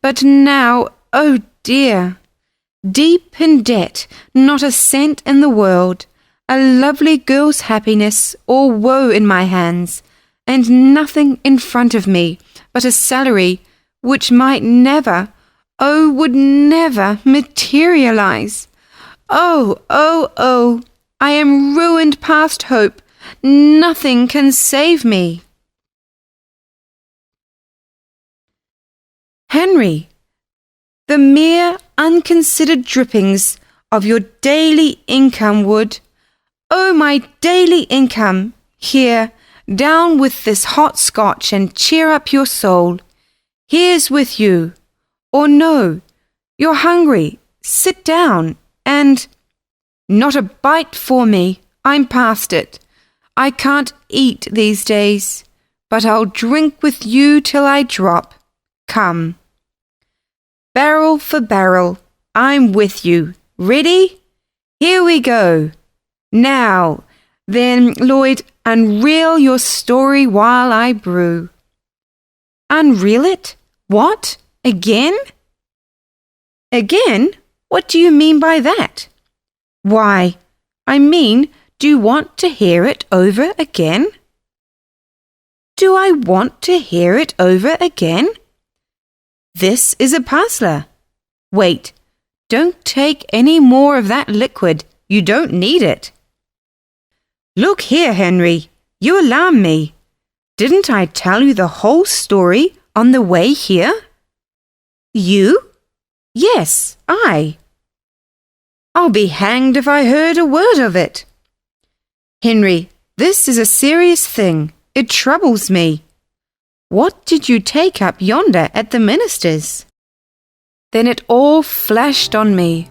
But now, oh dear, deep in debt, not a cent in the world, a lovely girl's happiness or woe in my hands, and nothing in front of me but a salary which might never, oh, would never materialize. Oh, oh, oh, I am ruined past hope. Nothing can save me. Henry, the mere unconsidered drippings of your daily income would, oh, my daily income, here, down with this hot scotch and cheer up your soul. Here's with you. Or no, you're hungry. Sit down and... Not a bite for me. I'm past it. I can't eat these days, but I'll drink with you till I drop. Come. Barrel for barrel, I'm with you. Ready? Here we go. Now, then, Lloyd, unreel your story while I brew. Unreel it? What? Again? Again? What do you mean by that? Why, I mean, do you want to hear it over again? Do I want to hear it over again? This is a puzzler. Wait, don't take any more of that liquid. You don't need it. Look here, Henry, you alarm me. Didn't I tell you the whole story on the way here? You? Yes, I. I'll be hanged if I heard a word of it. Henry, this is a serious thing. It troubles me. What did you take up yonder at the minister's? Then it all flashed on me,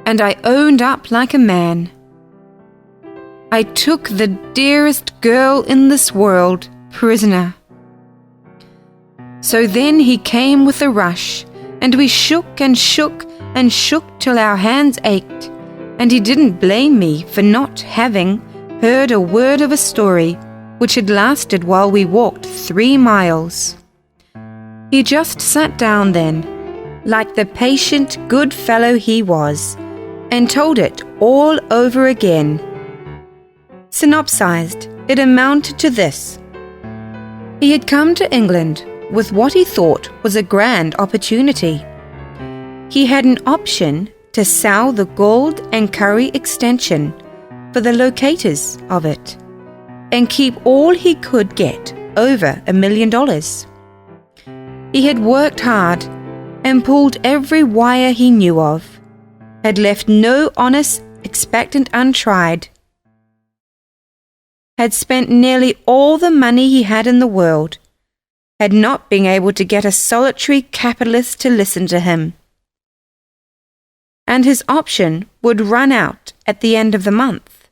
and I owned up like a man. I took the dearest girl in this world prisoner. So then he came with a rush, and we shook and shook and shook till our hands ached, and he didn't blame me for not having heard a word of a story which had lasted while we walked 3 miles. He just sat down then, like the patient good fellow he was, and told it all over again. Synopsized, it amounted to this. He had come to England with what he thought was a grand opportunity. He had an option to sell the Gold and Curry extension for the locators of it and keep all he could get, over $1 million. He had worked hard and pulled every wire he knew of, had left no honest expectant untried, had spent nearly all the money he had in the world, had not been able to get a solitary capitalist to listen to him. And his option would run out at the end of the month.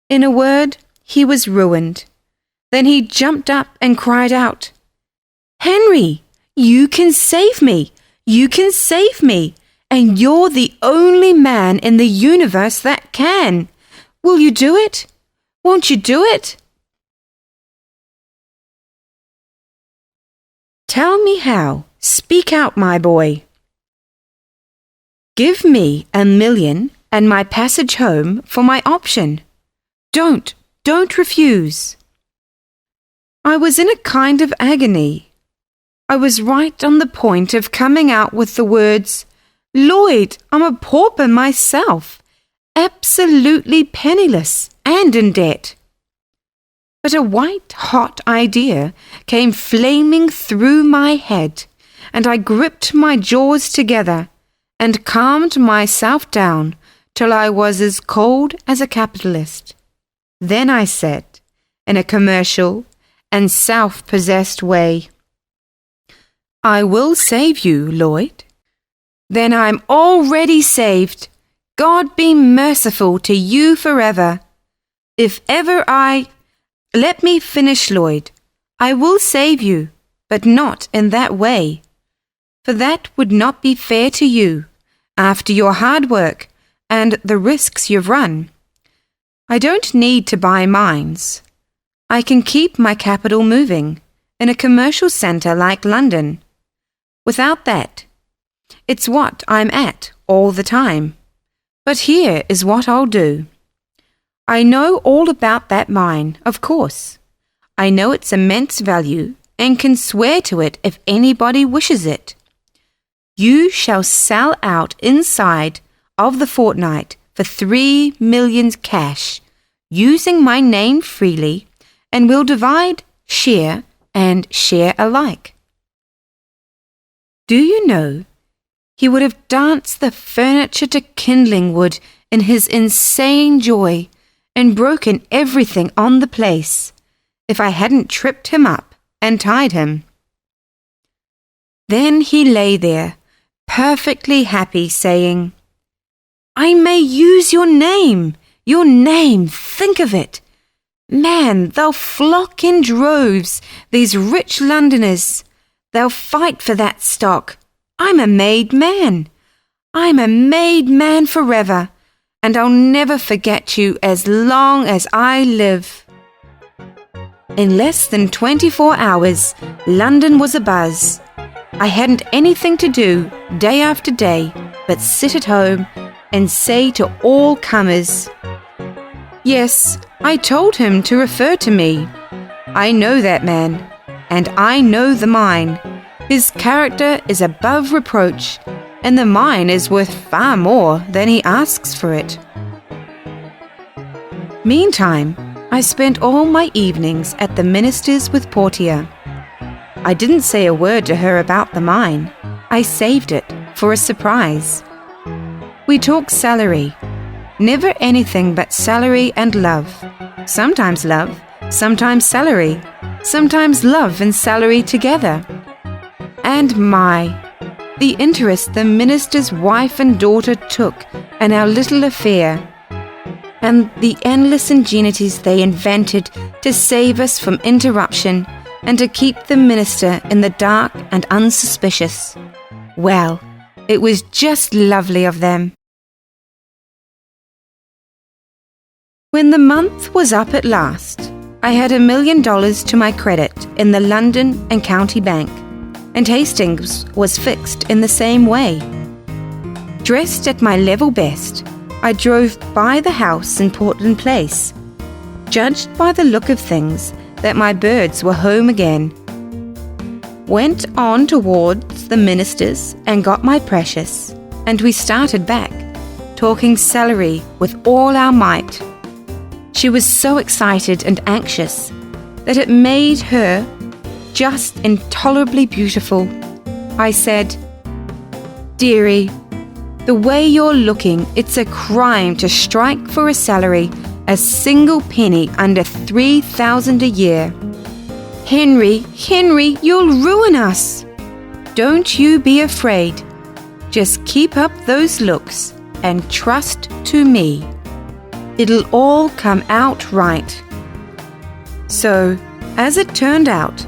In a word, he was ruined. Then he jumped up and cried out, "Henry, you can save me! You can save me! And you're the only man in the universe that can! Will you do it? Won't you do it?" "Tell me how. Speak out, my boy." "Give me $1 million and my passage home for my option. Don't refuse." I was in a kind of agony. I was right on the point of coming out with the words, "Lloyd, I'm a pauper myself, absolutely penniless and in debt." But a white-hot idea came flaming through my head, and I gripped my jaws together and calmed myself down till I was as cold as a capitalist. Then I said, in a commercial and self-possessed way, "I will save you, Lloyd." "Then I'm already saved. God be merciful to you forever. If ever Let me finish, Lloyd. I will save you, but not in that way. For that would not be fair to you, after your hard work and the risks you've run. I don't need to buy mines. I can keep my capital moving in a commercial centre like London. Without that, it's what I'm at all the time. But here is what I'll do. I know all about that mine, of course. I know its immense value and can swear to it if anybody wishes it. You shall sell out inside of the fortnight for $3 million cash, using my name freely, and we'll divide, share, and share alike." Do you know, he would have danced the furniture to kindling wood in his insane joy and broken everything on the place if I hadn't tripped him up and tied him. Then he lay there, perfectly happy, saying, "I may use your name, think of it. Man, they'll flock in droves, these rich Londoners. They'll fight for that stock. I'm a made man. I'm a made man forever, and I'll never forget you as long as I live." In less than 24 hours, London was abuzz. I hadn't anything to do day after day but sit at home and say to all comers, "Yes, I told him to refer to me. I know that man, and I know the mine. His character is above reproach, and the mine is worth far more than he asks for it." Meantime, I spent all my evenings at the minister's with Portia. I didn't say a word to her about the mine. I saved it for a surprise. We talked salary. Never anything but salary and love. Sometimes love, sometimes salary, sometimes love and salary together. And the interest the minister's wife and daughter took in our little affair, and the endless ingenities they invented to save us from interruption and to keep the minister in the dark and unsuspicious. Well, it was just lovely of them. When the month was up at last, I had $1 million to my credit in the London and County Bank, and Hastings was fixed in the same way. Dressed at my level best, I drove by the house in Portland Place. judged by the look of things that my birds were home again. Went on towards the minister's and got my precious, and we started back, talking celery with all our might. She was so excited and anxious that it made her just intolerably beautiful. I said, "Dearie, the way you're looking, it's a crime to strike for a salary a single penny under 3,000 a year. Henry, you'll ruin us. Don't you be afraid. Just keep up those looks and trust to me. It'll all come out right." So, as it turned out,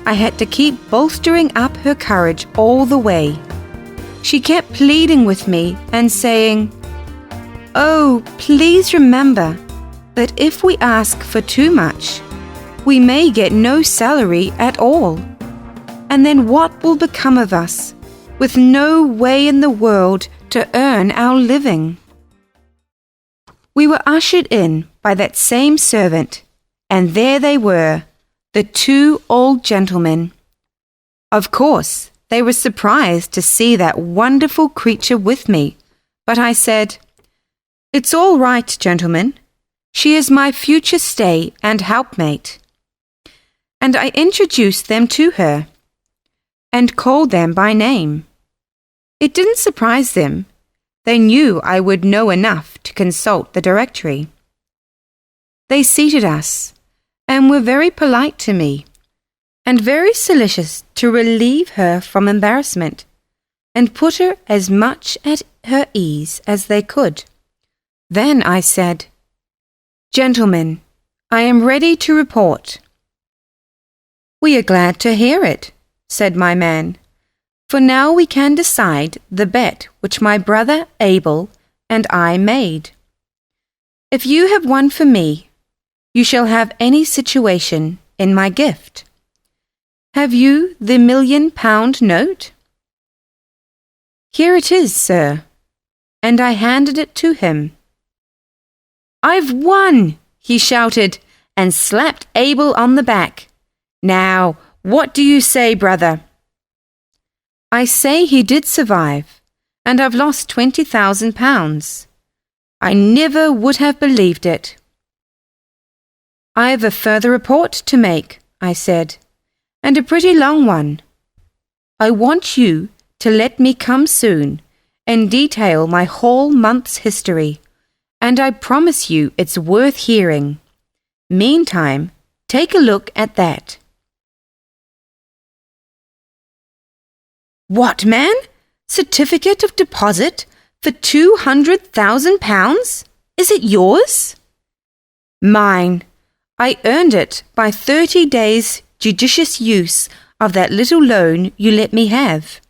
I had to keep bolstering up her courage all the way. She kept pleading with me and saying, "Oh, please remember that if we ask for too much, we may get no salary at all. And then what will become of us, with no way in the world to earn our living?" We were ushered in by that same servant, and there they were, the two old gentlemen. Of course, they were surprised to see that wonderful creature with me, but I said, "It's all right, gentlemen. She is my future stay and helpmate." And I introduced them to her and called them by name. It didn't surprise them. They knew I would know enough to consult the directory. They seated us and were very polite to me and very solicitous to relieve her from embarrassment and put her as much at her ease as they could. Then I said, "Gentlemen, I am ready to report." "We are glad to hear it," said my man, "for now we can decide the bet which my brother Abel and I made. If you have won for me, you shall have any situation in my gift. Have you the £1,000,000 note?" "Here it is, sir," and I handed it to him. "I've won!" he shouted and slapped Abel on the back. "Now, what do you say, brother?" "I say he did survive, and I've lost £20,000. I never would have believed it." "I have a further report to make," I said, "and a pretty long one. I want you to let me come soon and detail my whole month's history, and I promise you it's worth hearing. Meantime, take a look at that." "What, man? Certificate of deposit for £200,000? Is it yours?" "Mine. I earned it by 30 days' judicious use of that little loan you let me have.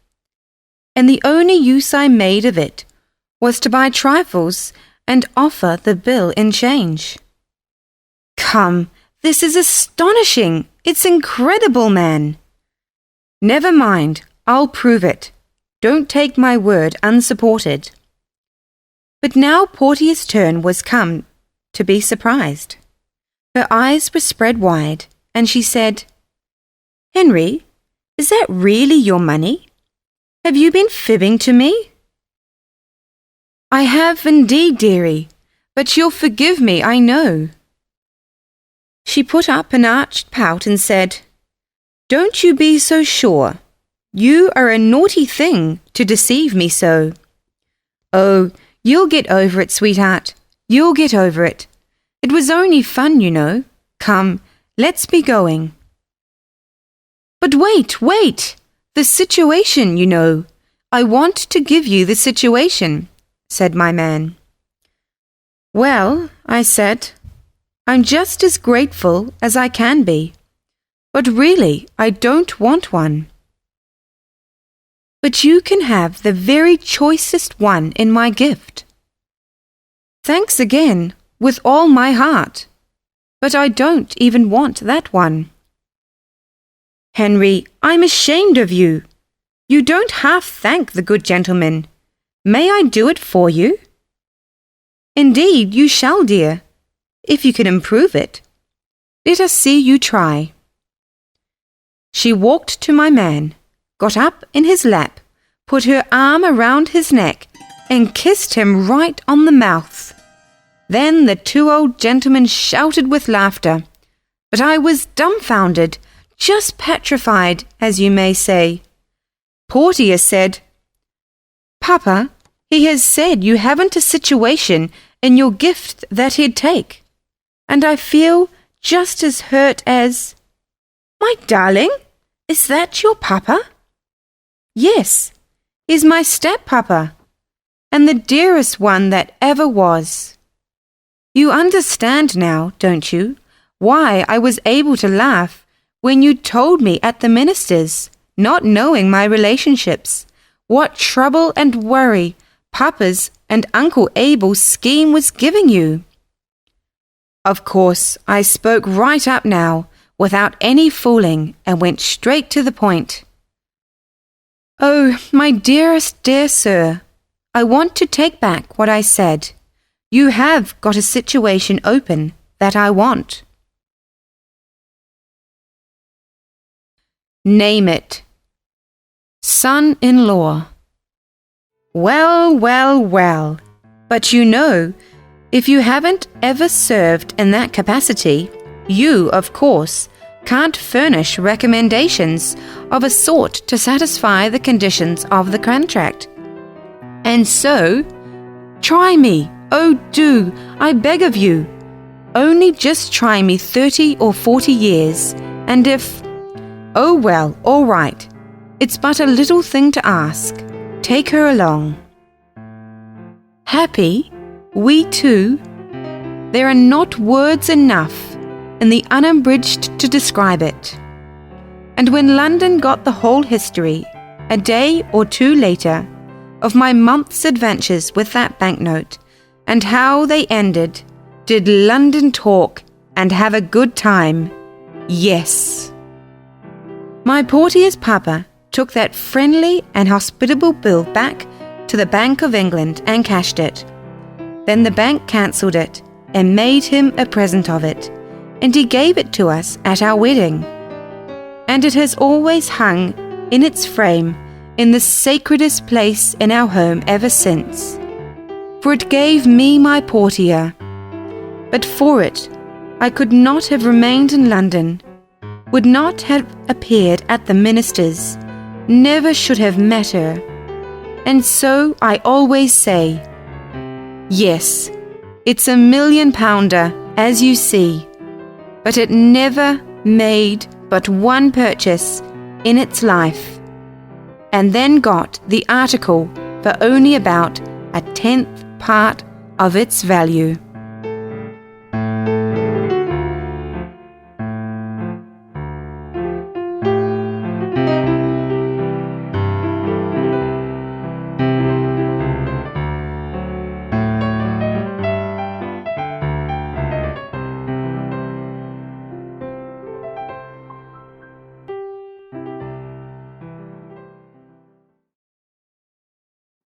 And the only use I made of it was to buy trifles and offer the bill in change." "Come, this is astonishing. It's incredible, man." "Never mind. I'll prove it. Don't take my word unsupported." But now Portia's turn was come to be surprised. Her eyes were spread wide, and she said, "Henry, is that really your money? Have you been fibbing to me?" "I have indeed, dearie, but you'll forgive me, I know." She put up an arched pout and said, "Don't you be so sure. You are a naughty thing to deceive me so." "Oh, you'll get over it, sweetheart. You'll get over it. It was only fun, you know. Come, let's be going." "But wait! The situation, you know. I want to give you the situation," said my man. "Well," I said, "I'm just as grateful as I can be. But really, I don't want one." "But you can have the very choicest one in my gift." "Thanks again, with all my heart. But I don't even want that one." "Henry, I'm ashamed of you. You don't half thank the good gentleman. May I do it for you?" "Indeed, you shall, dear. if you can improve it. Let us see you try." She walked to my man, got up in his lap, put her arm around his neck, and kissed him right on the mouth. Then the two old gentlemen shouted with laughter, but I was dumbfounded, just petrified, as you may say. Portia said, "Papa, he has said you haven't a situation in your gift that he'd take, and I feel just as hurt as—" "My darling, is that your papa?" "Yes, he's my step-papa, and the dearest one that ever was." You understand now, don't you, why I was able to laugh when you told me at the minister's, not knowing my relationships, what trouble and worry Papa's and Uncle Abel's scheme was giving you. Of course, I spoke right up now, without any fooling, and went straight to the point. "Oh, my dearest dear sir, I want to take back what I said. You have got a situation open that I want." Name it. Son-in-law. Well, well, well. But you know, if you haven't ever served in that capacity, you, of course, can't furnish recommendations of a sort to satisfy the conditions of the contract. And so, try me. Oh, do, I beg of you. Only just try me 30 or 40 years, and if— oh, well, all right. It's but a little thing to ask. Take her along. Happy? We too? There are not words enough in the unabridged to describe it. And when London got the whole history, a day or two later, of my month's adventures with that banknote, and how they ended, did London talk and have a good time? Yes. My Portia's papa took that friendly and hospitable bill back to the Bank of England and cashed it. Then the bank cancelled it and made him a present of it, and he gave it to us at our wedding. And it has always hung in its frame in the sacredest place in our home ever since. For it gave me my Portia. But for it, I could not have remained in London, would not have appeared at the minister's, never should have met her. And so I always say, yes, it's a £1,000,000, as you see, but it never made but one purchase in its life, and then got the article for only about a 10th part of its value.